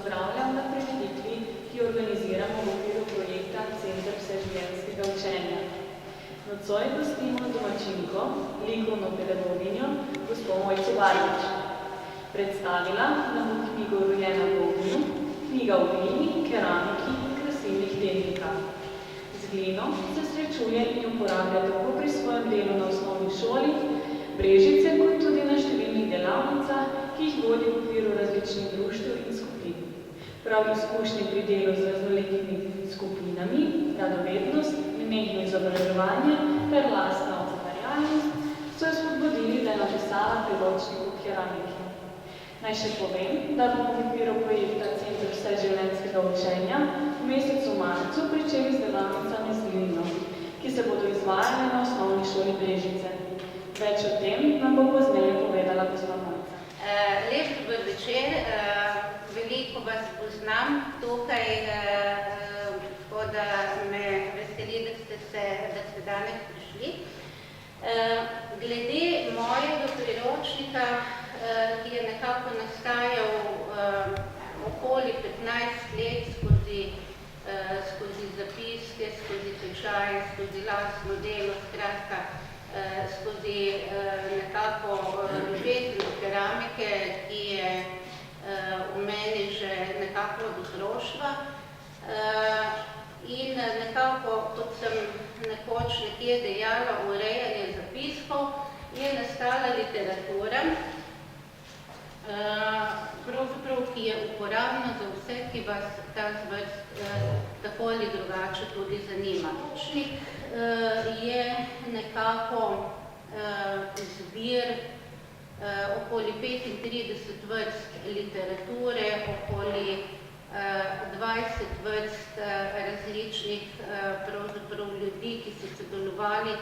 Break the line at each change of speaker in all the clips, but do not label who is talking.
pozdravljam na prireditvi, ki organiziramo v okviru projekta Center vseživljenjskega učenja. Nocoj gostimo domačinko, likovno pedagoginjo, gospo Mojco Barbič. Predstavila nam bo knjigo Rojena v ognju, knjiga o glini, keramiki in krasilnih tehnikah. Z glino se srečuje in uporablja tako pri svojem delu na osnovni šoli, Brežice, kot tudi na številnih delavnicah, ki jih vodi v okviru različnih društev in skupin. Prav izkušnje pri delu z raznolikimi skupinami, radovednost, nenehno izobraževanje ter lastna ustvarjalnost so jo spodbudili, da je napisala priročnik o keramiki. Naj še povem, da bomo v okviru projekta Center vseživljenjskega učenja v mesecu marcu pričeli z delavnicami z glino, ki se bodo izvajale na osnovni šoli Brežice. Več o tem nam bo pozneje povedala gospa Mojca.
Lep dober večer, veliko vas poznam tukaj, tako da me veseli, da ste danes prišli. Glede mojega priročnika, ki je nekako nastajal okoli 15 let skozi zapiske, skozi tečaje, skozi lastno delo, skratka, skozi nekako ljubezen keramike, ki je v meni že nekako od otroštva. In nekako, kot sem nekoč nekje dejala, urejanje zapiskov, je nastala literatura, pravzaprav, ki je uporabna za vse, ki vas ta zvrst tako ali drugače tudi zanima. Ročnik je nekako zbir okoli 35 vrst literature, okoli 20 vrst različnih pravzaprav ljudi, ki so sodelovali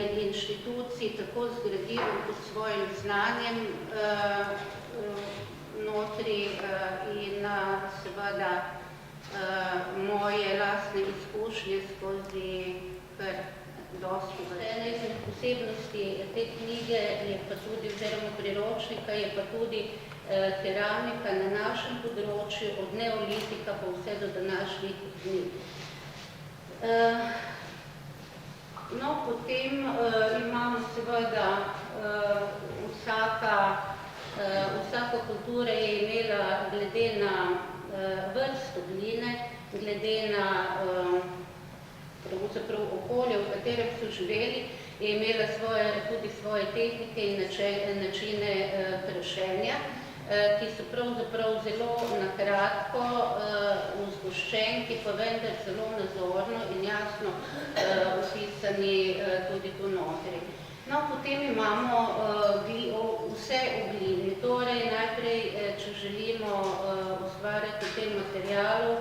in inštitucij, tako z gradivom kot svojim znanjem notri in seveda moje lastne izkušnje skozi kar dosti. Ena izmed posebnosti te knjige je pa tudi, oziroma priročnika, je pa tudi keramika na našem področju, od neolitika pa vse do današnjih dni. No, potem imamo seveda vsaka kultura je imela glede na vrsto gline, glede na pravzaprav okolje, v katerem so živeli, je imela tudi svoje tehnike in načine krašenja, ki so pravzaprav zelo nakratko vzgoščenki, pa vendar zelo nazorno in jasno opisani tudi tu notri. No, potem imamo vse v glini. Torej, najprej, če želimo ustvarjati v tem materialu,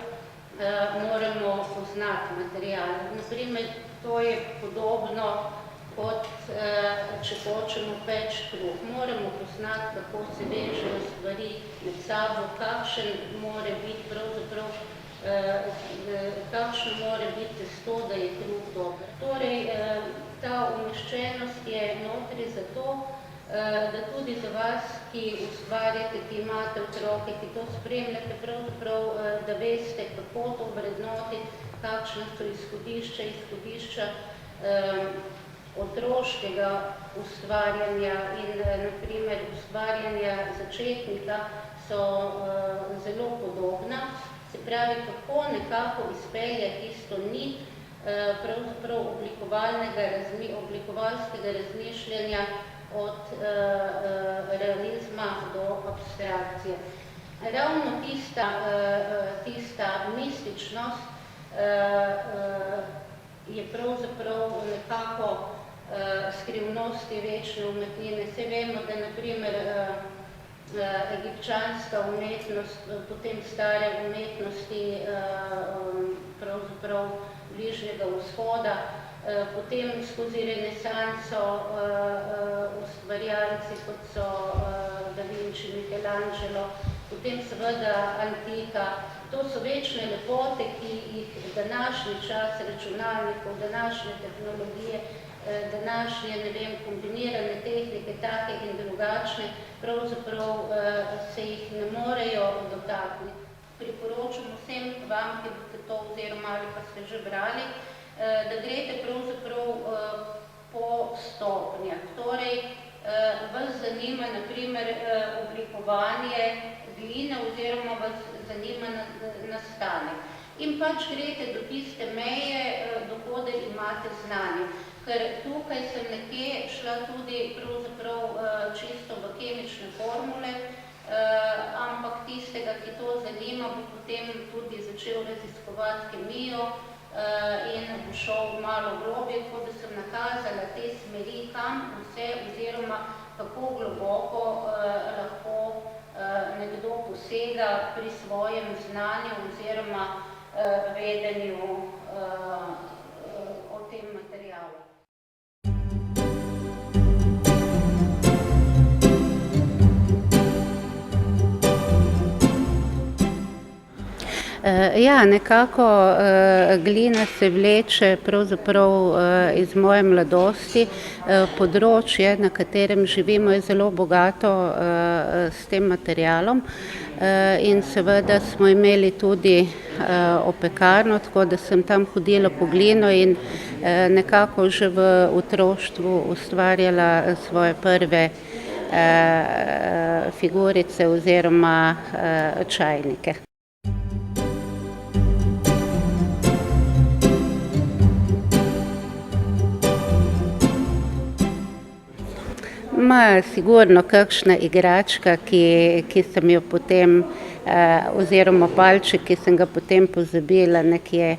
moramo poznati material. Naprimer, to je podobno kot če hočemo peči kruh. Moramo poznati, kako se vežejo stvari med sabo, kakšen mora biti pravzaprav, kakšno mora biti testo, da je kruh dober. Torej, ta umeščenost je notri zato, da tudi za vas, ki ustvarjate, ki imate otroke, ki to spremljate, pravzaprav, da veste, kako to vrednotiti, kakšne so izhodišča otroškega ustvarjanja in naprimer ustvarjanja začetnika so zelo podobna. Se pravi, kako nekako izpeljati tisto nit pravzaprav oblikovalskega razmišljanja od realizma do abstrakcije. Ravno tista mističnost je pravzaprav nekako skrivnosti večne umetnine. Saj vemo, da naprimer egipčanska umetnost, potem stare umetnosti pravzaprav Bližnjega vzhoda, potem skozi renesanso ustvarjalci, kot so Da Vinci, Michelangelo, potem seveda antika. To so večne lepote, ki jih današnji čas računalnikov, današnje tehnologije, današnje, kombinirane tehnike, take in drugačne, pravzaprav se jih ne morejo dotakniti. Priporočam vsem vam, ki boste to oziroma ali pa ste že brali, da greste pravzaprav po stopnjah. Torej, vas zanima na primer oblikovanje gline oziroma vas zanima nastanek. In pač greste do tiste meje, dokoder imate znanje. Ker tukaj sem nekje šla tudi pravzaprav čisto v kemične formule, ampak tistega, ki to zanima, bo potem tudi začel raziskovati kemijo in bo šel malo globje, tako da sem nakazala te smeri, kam vse oziroma kako globoko lahko nekdo posega pri svojem znanju oziroma vedenju o tem materialu. Ja, nekako glina se vleče pravzaprav iz moje mladosti. Področje, na katerem živimo, je zelo bogato s tem materialom in seveda smo imeli tudi opekarno, tako da sem tam hodila po glino in nekako že v otroštvu ustvarjala svoje prve figurice oziroma čajnike. Sigurno kakšna igračka, ki sem jo potem, oziroma palček, ki sem ga potem pozabila nekje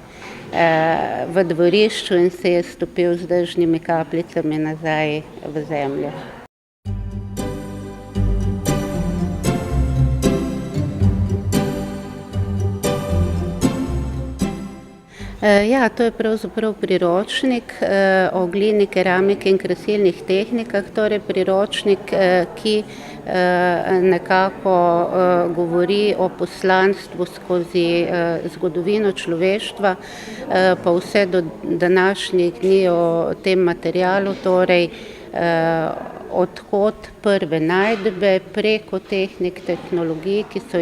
v dvorišču in se je stopil z dežnimi kapljicami nazaj v zemljo. Ja, to je pravzaprav priročnik o glini, keramiki in krasilnih tehnikah, torej priročnik, ki nekako govori o poslanstvu skozi zgodovino človeštva, pa vse do današnjih dni o tem materialu, torej odkot prve najdbe preko tehnik, tehnologij, ki so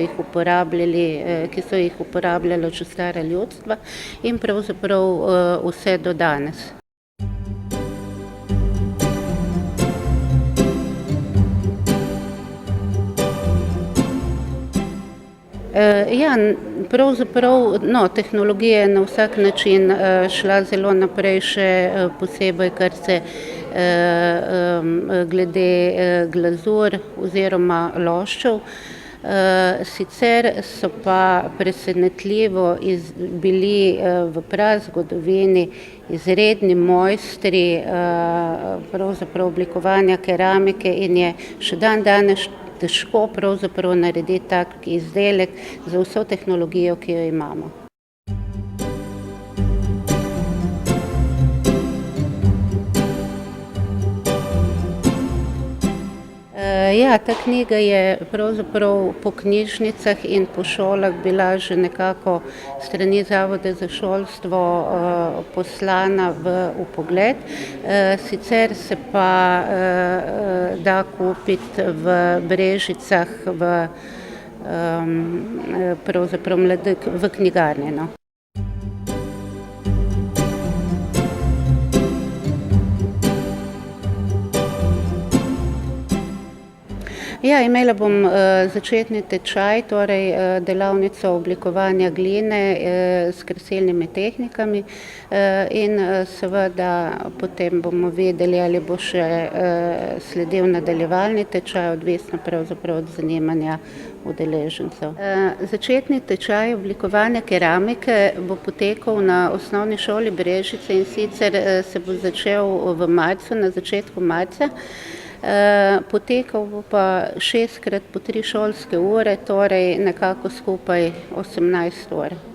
jih uporabljalo že stara ljudstva in pravzaprav vse do danes. Ja, pravzaprav tehnologija je na vsak način šla zelo naprej, še posebej, kar se glede glazur oziroma loščev. Sicer so pa presenetljivo bili v prazgodovini izredni mojstri pravzaprav oblikovanja keramike in je še dandanes težko pravzaprav narediti tak izdelek za vso tehnologijo, ki jo imamo. Ja, ta knjiga je pravzaprav po knjižnicah in po šolah bila že nekako strani Zavoda za šolstvo poslana v vpogled. Sicer se pa da kupiti v Brežicah pravzaprav v knjigarni. Ja, imela bom začetni tečaj, torej delavnico oblikovanja gline s krasilnimi tehnikami in seveda potem bomo videli, ali bo še sledil nadaljevalni tečaj, odvisno pravzaprav od zanimanja udeležencev. Začetni tečaj oblikovanja keramike bo potekal na osnovni šoli Brežice in sicer se bo začel v marcu, na začetku marca. Potekal bo pa 6 krat po 3 šolske ure, torej nekako skupaj 18 ur.